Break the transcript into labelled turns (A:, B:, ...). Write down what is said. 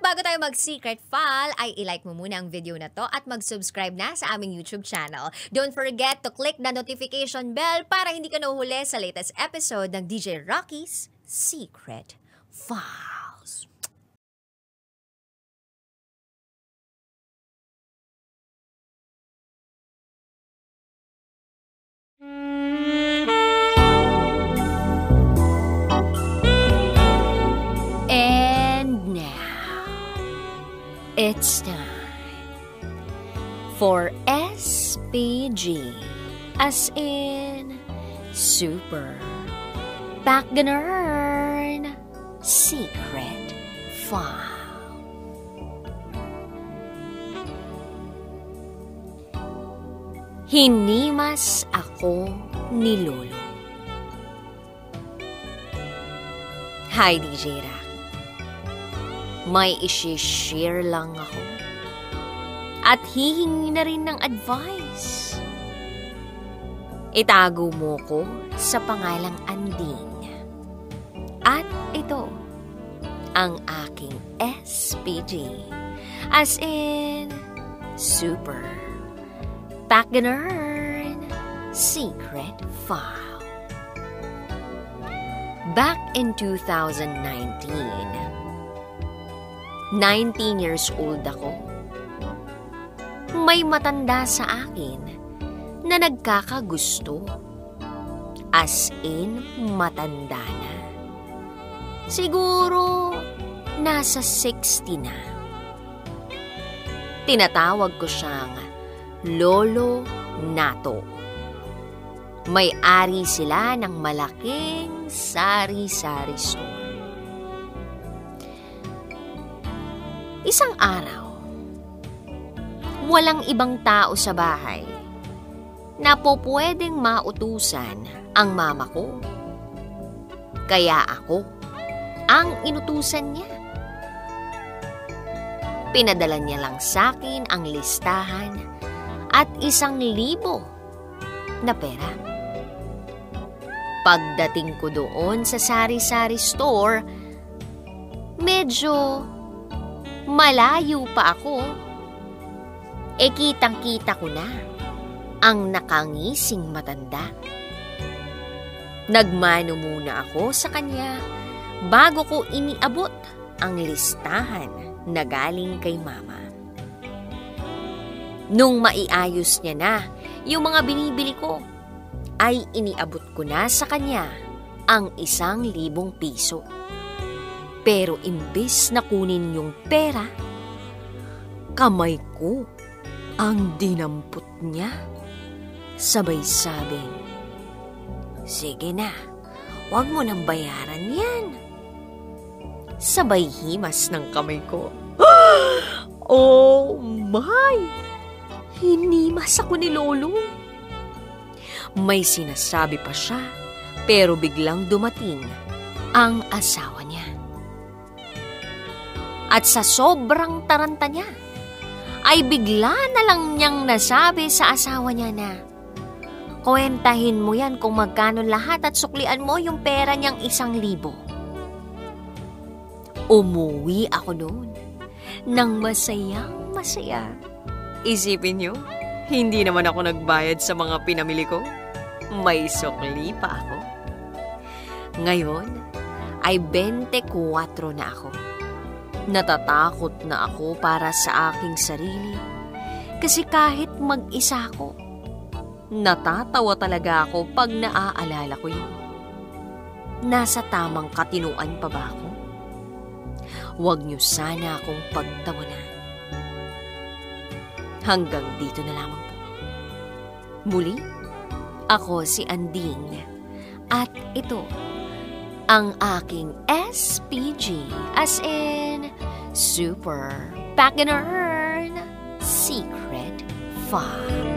A: bago tayo mag-secret file, ay ilike mo muna ang video na to at mag-subscribe na sa aming YouTube channel. Don't forget to click the notification bell para hindi ka nahuhuli sa latest episode ng DJ Rocky's Secret Files. It's time for SPG, as in Super Backganern Secret File. Hinimas ako ni Lolo. Hi, DJ Ra. May isi-share lang ako. At hihingi na rin ng advice. Itago mo ko sa pangalang Anding. At ito, ang aking SPG. As in, Super Backganern Secret File. Back in 2019, 19 years old ako. May matanda sa akin na nagkakagusto. As in, matanda na. Siguro, nasa 60 na. Tinatawag ko siyang Lolo Nato. May-ari sila ng malaking sari-sari store. Isang araw, walang ibang tao sa bahay na po pwedeng mautusan ang mama ko. Kaya ako ang inutusan niya. Pinadala niya lang sa akin ang listahan at 1,000 na pera. Pagdating ko doon sa sari-sari store, medyo malayo pa ako. Kitang-kita ko na ang nakangising matanda. Nagmano muna ako sa kanya bago ko iniabot ang listahan na galing kay mama. Nung maiayos niya na yung mga binibili ko, ay iniabot ko na sa kanya ang 1,000 piso. Pero imbes na kunin yung pera, kamay ko ang dinampot niya. Sabay sabing, "Sige na, huwag mo nang bayaran yan." Sabay himas ng kamay ko. Oh my! Hinimas ako ni Lolo. May sinasabi pa siya, pero biglang dumating ang asawa niya. At sa sobrang taranta niya, ay bigla na lang niyang nasabi sa asawa niya na, "Kwentahin mo yan kung magkano lahat at suklian mo yung pera niyang 1,000. Umuwi ako noon nang masayang masaya. Isipin niyo, hindi naman ako nagbayad sa mga pinamili ko. May sukli pa ako. Ngayon ay 24 na ako. Natatakot na ako para sa aking sarili kasi kahit mag-isa ako, natatawa talaga ako pag naaalala ko yun. Nasa tamang katinuan pa ba ako? Huwag niyo sana akong pagtawanan. Hanggang dito na lamang po. Muli, ako si Anding at ito ang aking SPG, as in Super Backganern Secret File.